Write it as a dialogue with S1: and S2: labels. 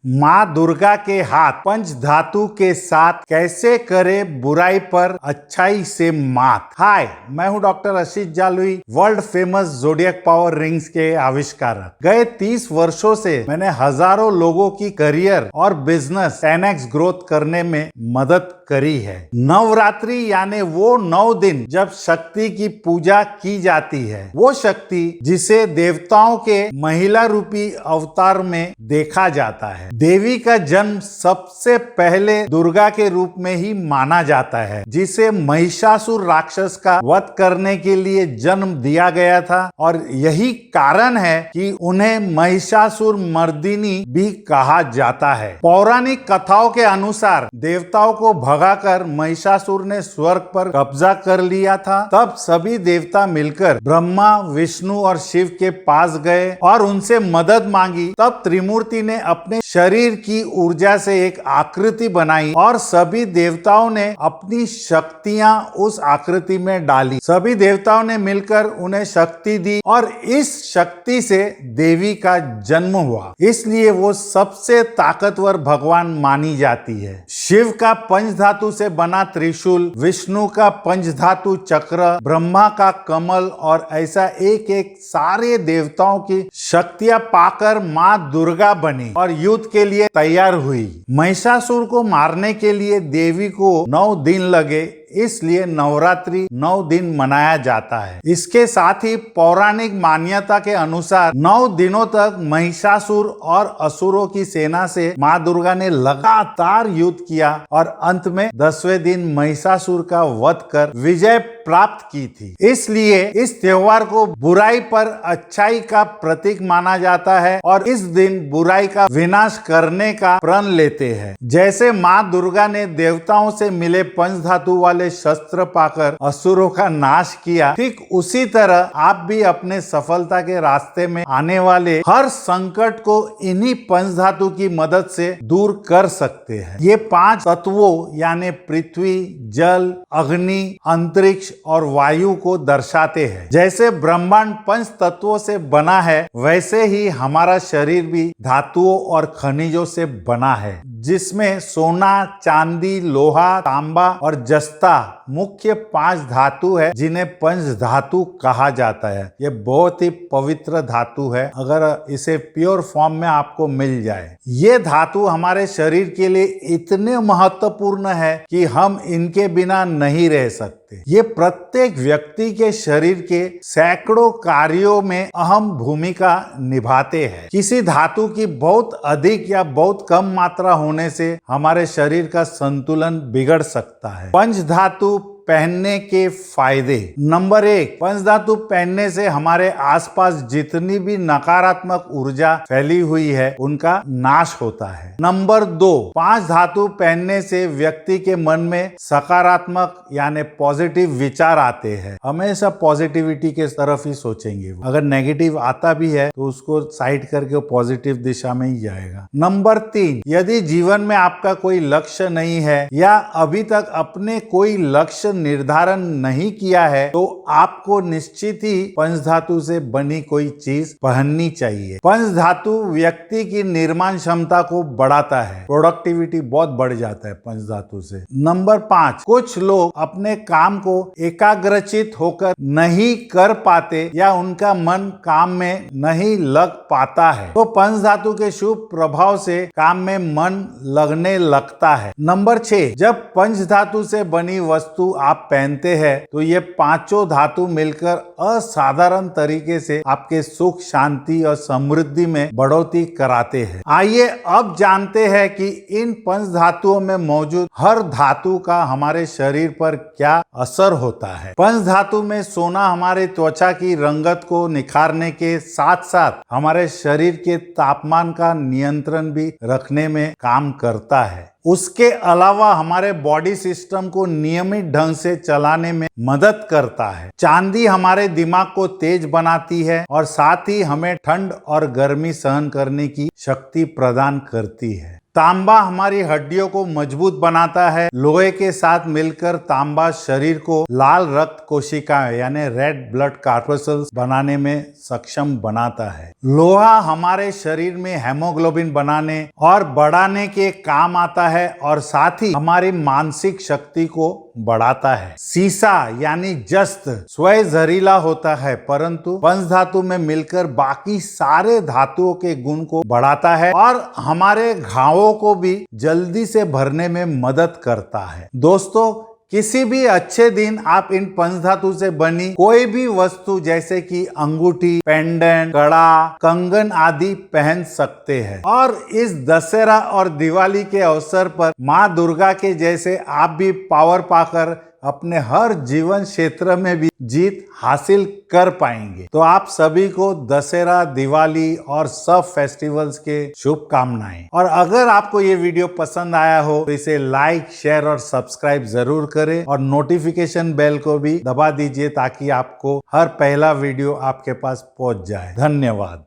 S1: माँ दुर्गा के हाथ पंच धातु के साथ कैसे करे बुराई पर अच्छाई से मात। हाय, मैं हूँ doctor Ashish Jalvi, world famous zodiac power rings के आविष्कारक। गए 30 वर्षों से मैंने हजारों लोगों की करियर और बिजनेस 10x ग्रोथ करने में मदद करी है। नवरात्रि यानी वो 9 दिन जब शक्ति की पूजा की जाती है, वो शक्ति जिसे देवताओं के महिला रूपी अवतार में देखा जाता है। देवी का जन्म सबसे पहले दुर्गा के रूप में ही माना जाता है, जिसे महिषासुर राक्षस का वध करने के लिए जन्म दिया गया था और यही कारण है कि उन्हें महिषासुर मर्दिनी भी कहा जाता है। पौराणिक कथाओं के अनुसार देवताओं को भगाकर महिषासुर ने स्वर्ग पर कब्जा कर लिया था। तब सभी देवता मिलकर ब्रह्मा, विष्णु और शिव के पास गए और उनसे मदद मांगी। तब त्रिमूर्ति ने अपने शरीर की ऊर्जा से एक आकृति बनाई और सभी देवताओं ने अपनी शक्तियां उस आकृति में डाली। सभी देवताओं ने मिलकर उन्हें शक्ति दी और इस शक्ति से देवी का जन्म हुआ। इसलिए वो सबसे ताकतवर भगवान मानी जाती है। शिव का पंचधातु से बना त्रिशूल, विष्णु का पंचधातु चक्र, ब्रह्मा का कमल और ऐसा एक एक सारे देवताओं की शक्तियां पाकर माँ दुर्गा बनी और युद्ध के लिए तैयार हुई। महिषासुर को मारने के लिए देवी को 9 दिन लगे, इसलिए नवरात्रि 9 दिन मनाया जाता है। इसके साथ ही पौराणिक मान्यता के अनुसार 9 दिनों तक महिषासुर और असुरों की सेना से माँ दुर्गा ने लगातार युद्ध किया और अंत में 10वें दिन महिषासुर का वध कर विजय प्राप्त की थी। इसलिए इस त्योहार को बुराई पर अच्छाई का प्रतीक माना जाता है और इस दिन बुराई का विनाश करने का प्रण लेते हैं। जैसे माँ दुर्गा ने देवताओं से मिले पंचधातु वाले शस्त्र पाकर असुरों का नाश किया, ठीक उसी तरह आप भी अपने सफलता के रास्ते में आने वाले हर संकट को इन्हीं पंचधातु की मदद से दूर कर सकते हैं। ये 5 तत्वों यानी पृथ्वी, जल, अग्नि, अंतरिक्ष और वायु को दर्शाते हैं। जैसे ब्रह्मांड पंच तत्वों से बना है, वैसे ही हमारा शरीर भी धातुओं और खनिजों से बना है, जिसमें सोना, चांदी, लोहा, तांबा और जस्ता मुख्य 5 धातु है, जिन्हें पंच धातु कहा जाता है। ये बहुत ही पवित्र धातु है अगर इसे प्योर फॉर्म में आपको मिल जाए। ये धातु हमारे शरीर के लिए इतने महत्वपूर्ण है कि हम इनके बिना नहीं रह सकते। ये प्रत्येक व्यक्ति के शरीर के सैकड़ों कार्यों में अहम भूमिका निभाते हैं। किसी धातु की बहुत अधिक या बहुत कम मात्रा होने से हमारे शरीर का संतुलन बिगड़ सकता है। पंच धातु पहनने के फायदे। नंबर 1, पंचधातु पहनने से हमारे आसपास जितनी भी नकारात्मक ऊर्जा फैली हुई है, उनका नाश होता है। नंबर 2, 5 धातु पहनने से व्यक्ति के मन में सकारात्मक यानी पॉजिटिव विचार आते हैं। हमेशा पॉजिटिविटी के तरफ ही सोचेंगे। अगर नेगेटिव आता भी है तो उसको साइड करके वो पॉजिटिव दिशा में ही जाएगा। नंबर 3, यदि जीवन में आपका कोई लक्ष्य नहीं है या अभी तक अपने कोई लक्ष्य निर्धारण नहीं किया है, तो आपको निश्चित ही पंचधातु से बनी कोई चीज पहननी चाहिए। पंचधातु व्यक्ति की निर्माण क्षमता को बढ़ाता है, प्रोडक्टिविटी बहुत बढ़ जाता है पंचधातु से। नंबर 5, कुछ लोग अपने काम को एकाग्रचित होकर नहीं कर पाते या उनका मन काम में नहीं लग पाता है, तो पंचधातु के शुभ प्रभाव से काम में मन लगने लगता है। नंबर 6, जब पंचधातु से बनी वस्तु आप पहनते हैं तो ये 5 धातु मिलकर असाधारण तरीके से आपके सुख, शांति और समृद्धि में बढ़ोतरी कराते हैं। आइए अब जानते हैं कि इन पंच धातुओं में मौजूद हर धातु का हमारे शरीर पर क्या असर होता है। पंच धातु में सोना हमारे त्वचा की रंगत को निखारने के साथ साथ हमारे शरीर के तापमान का नियंत्रण भी रखने में काम करता है। उसके अलावा हमारे बॉडी सिस्टम को नियमित ढंग से चलाने में मदद करता है। चांदी हमारे दिमाग को तेज बनाती है और साथ ही हमें ठंड और गर्मी सहन करने की शक्ति प्रदान करती है। तांबा हमारी हड्डियों को मजबूत बनाता है। लोहे के साथ मिलकर तांबा शरीर को लाल रक्त कोशिकाएं यानी रेड ब्लड कॉर्पस्कल्स बनाने में सक्षम बनाता है। लोहा हमारे शरीर में हेमोग्लोबिन बनाने और बढ़ाने के काम आता है और साथ ही हमारी मानसिक शक्ति को बढ़ाता है। सीसा यानी जस्त स्वयं जहरीला होता है, परंतु पंचधातु में मिलकर बाकी सारे धातुओं के गुण को बढ़ाता है और हमारे घावों को भी जल्दी से भरने में मदद करता है। दोस्तों, किसी भी अच्छे दिन आप इन पंचधातु से बनी कोई भी वस्तु जैसे कि अंगूठी, पेंडेंट, कड़ा, कंगन आदि पहन सकते हैं और इस दशहरा और दिवाली के अवसर पर माँ दुर्गा के जैसे आप भी पावर पाकर अपने हर जीवन क्षेत्र में भी जीत हासिल कर पाएंगे। तो आप सभी को दशहरा, दिवाली और सब फेस्टिवल्स के शुभकामनाएं। और अगर आपको ये वीडियो पसंद आया हो तो इसे लाइक, शेयर और सब्सक्राइब जरूर करें और नोटिफिकेशन बेल को भी दबा दीजिए ताकि आपको हर पहला वीडियो आपके पास पहुंच जाए। धन्यवाद।